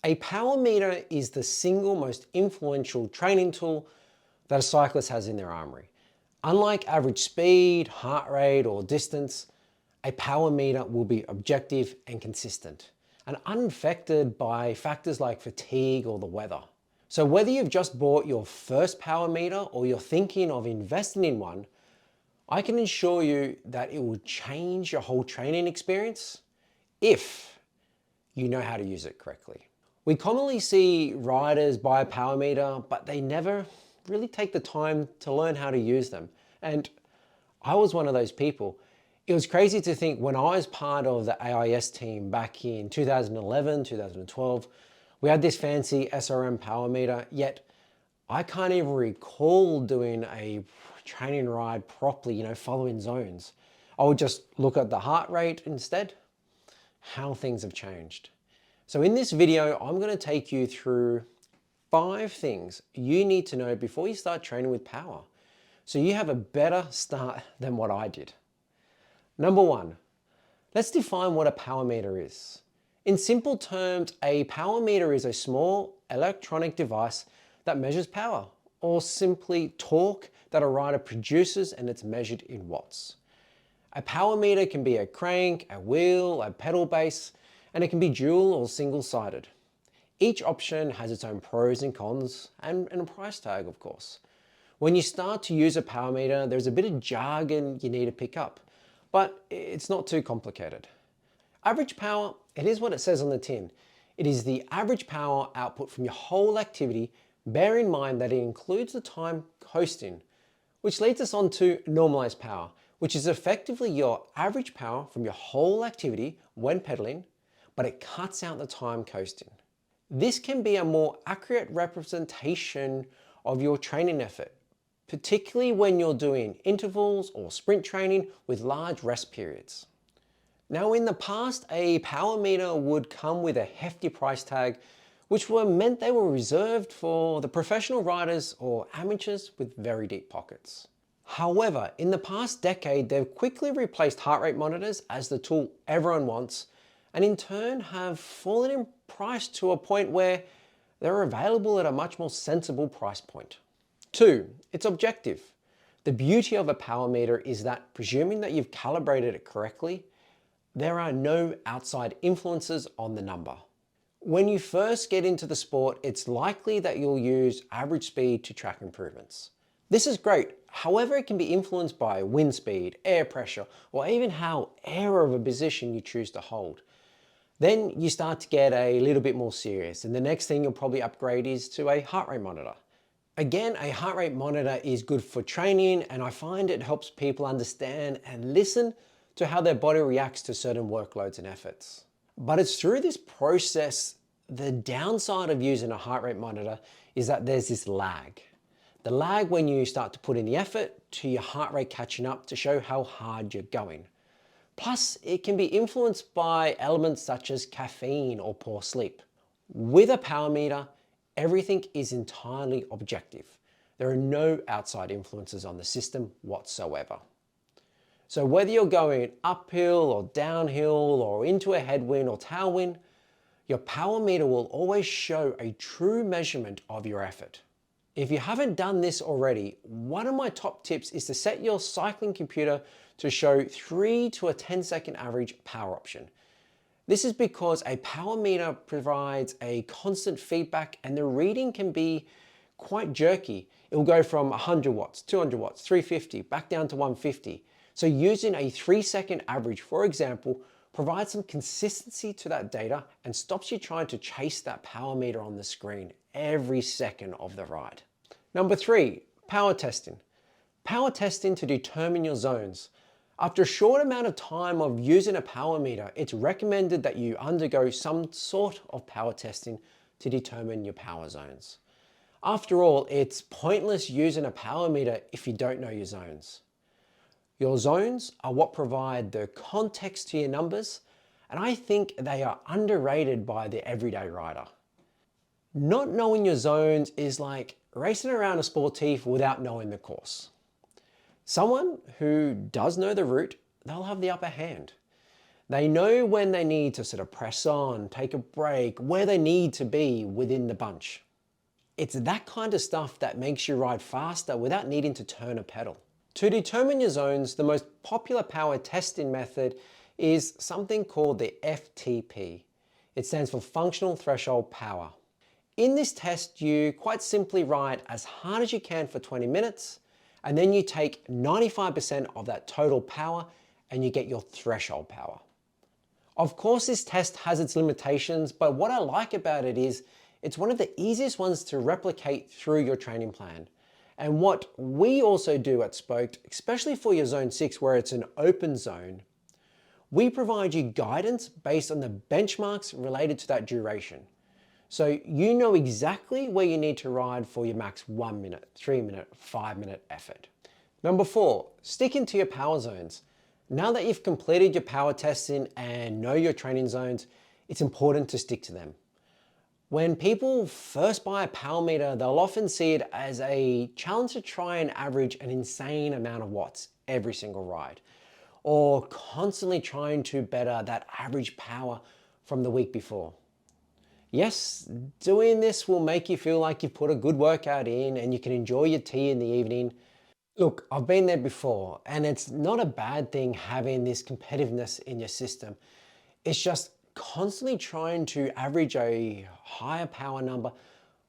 A power meter is the single most influential training tool that a cyclist has in their armoury. Unlike average speed, heart rate, or distance, a power meter will be objective and consistent and unaffected by factors like fatigue or the weather. So whether you've just bought your first power meter or you're thinking of investing in one, I can assure you that it will change your whole training experience if you know how to use it correctly. We commonly see riders buy a power meter, but they never really take the time to learn how to use them. And I was one of those people. It was crazy to think when I was part of the AIS team back in 2011, 2012, we had this fancy SRM power meter, yet I can't even recall doing a training ride properly, following zones. I would just look at the heart rate instead. How things have changed. So in this video, I'm going to take you through 5 things you need to know before you start training with power, so you have a better start than what I did. Number 1, let's define what a power meter is. In simple terms, a power meter is a small electronic device that measures power, or simply torque that a rider produces, and it's measured in watts. A power meter can be a crank, a wheel, a pedal base, and it can be dual or single-sided. Each option has its own pros and cons, and a price tag, of course. When you start to use a power meter, there's a bit of jargon you need to pick up, but it's not too complicated. Average power, it is what it says on the tin. It is the average power output from your whole activity. Bear in mind that it includes the time coasting, which leads us on to normalized power, which is effectively your average power from your whole activity when pedaling, but it cuts out the time coasting. This can be a more accurate representation of your training effort, particularly when you're doing intervals or sprint training with large rest periods. Now, in the past, a power meter would come with a hefty price tag, which meant they were reserved for the professional riders or amateurs with very deep pockets. However, in the past decade, they've quickly replaced heart rate monitors as the tool everyone wants, and in turn have fallen in price to a point where they're available at a much more sensible price point. 2, it's objective. The beauty of a power meter is that, presuming that you've calibrated it correctly, there are no outside influences on the number. When you first get into the sport, it's likely that you'll use average speed to track improvements. This is great. However, it can be influenced by wind speed, air pressure, or even how air of a position you choose to hold. Then you start to get a little bit more serious, and the next thing you'll probably upgrade is to a heart rate monitor. Again, a heart rate monitor is good for training, and I find it helps people understand and listen to how their body reacts to certain workloads and efforts. But it's through this process, the downside of using a heart rate monitor is that there's this lag. The lag when you start to put in the effort to your heart rate catching up to show how hard you're going. Plus, it can be influenced by elements such as caffeine or poor sleep. With a power meter, everything is entirely objective. There are no outside influences on the system whatsoever. So whether you're going uphill or downhill or into a headwind or tailwind, your power meter will always show a true measurement of your effort. If you haven't done this already, one of my top tips is to set your cycling computer to show 3 to a 10-second average power option. This is because a power meter provides a constant feedback, and the reading can be quite jerky. It will go from 100 watts, 200 watts, 350, back down to 150. So using a 3-second average, for example, provides some consistency to that data and stops you trying to chase that power meter on the screen every second of the ride. Number 3, power testing. Power testing to determine your zones. After a short amount of time of using a power meter, it's recommended that you undergo some sort of power testing to determine your power zones. After all, it's pointless using a power meter if you don't know your zones. Your zones are what provide the context to your numbers, and I think they are underrated by the everyday rider. Not knowing your zones is like racing around a sportif without knowing the course. Someone who does know the route, they'll have the upper hand. They know when they need to sort of press on, take a break, where they need to be within the bunch. It's that kind of stuff that makes you ride faster without needing to turn a pedal. To determine your zones, the most popular power testing method is something called the FTP. It stands for Functional Threshold Power. In this test, you quite simply ride as hard as you can for 20 minutes, and then you take 95% of that total power and you get your threshold power. Of course, this test has its limitations, but what I like about it is it's one of the easiest ones to replicate through your training plan. And what we also do at Spoked, especially for your zone 6 where it's an open zone, we provide you guidance based on the benchmarks related to that duration. So you know exactly where you need to ride for your max 1 minute, 3 minute, 5 minute effort. Number 4, sticking to your power zones. Now that you've completed your power testing and know your training zones, it's important to stick to them. When people first buy a power meter, they'll often see it as a challenge to try and average an insane amount of watts every single ride, or constantly trying to better that average power from the week before. Yes, doing this will make you feel like you've put a good workout in and you can enjoy your tea in the evening. Look, I've been there before, and it's not a bad thing having this competitiveness in your system. It's just constantly trying to average a higher power number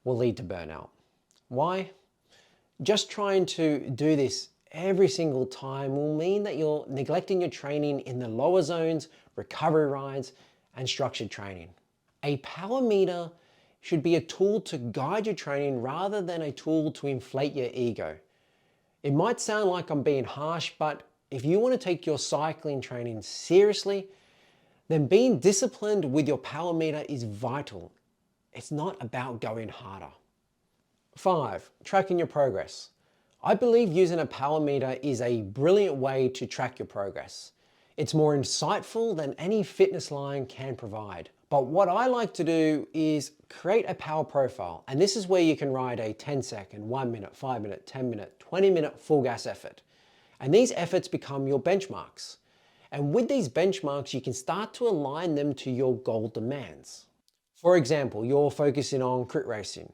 will lead to burnout. Why? Just trying to do this every single time will mean that you're neglecting your training in the lower zones, recovery rides, and structured training. A power meter should be a tool to guide your training rather than a tool to inflate your ego. It might sound like I'm being harsh, but if you want to take your cycling training seriously, then being disciplined with your power meter is vital. It's not about going harder. 5, tracking your progress. I believe using a power meter is a brilliant way to track your progress. It's more insightful than any fitness line can provide. But what I like to do is create a power profile. And this is where you can ride a 10-second, 1 minute, 5 minute, 10 minute, 20 minute full gas effort. And these efforts become your benchmarks. And with these benchmarks, you can start to align them to your goal demands. For example, you're focusing on crit racing.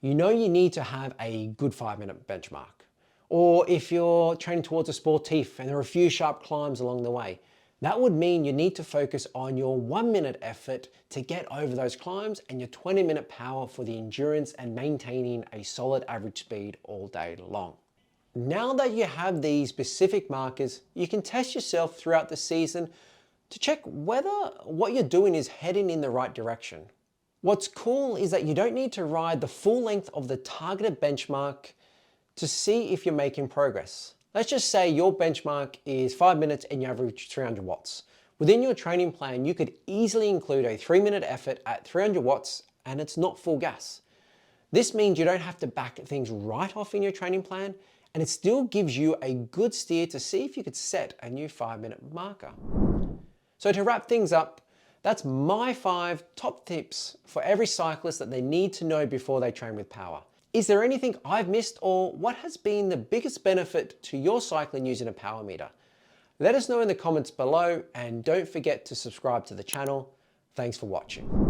You know you need to have a good 5-minute benchmark. Or if you're training towards a sportif and there are a few sharp climbs along the way, that would mean you need to focus on your 1-minute effort to get over those climbs and your 20-minute power for the endurance and maintaining a solid average speed all day long. Now that you have these specific markers, you can test yourself throughout the season to check whether what you're doing is heading in the right direction. What's cool is that you don't need to ride the full length of the targeted benchmark to see if you're making progress. Let's just say your benchmark is 5 minutes and you average 300 watts. Within your training plan, you could easily include a 3-minute effort at 300 watts and it's not full gas. This means you don't have to back things right off in your training plan, and it still gives you a good steer to see if you could set a new 5-minute marker. So to wrap things up, that's my 5 top tips for every cyclist that they need to know before they train with power. Is there anything I've missed, or what has been the biggest benefit to your cycling using a power meter? Let us know in the comments below, and don't forget to subscribe to the channel. Thanks for watching.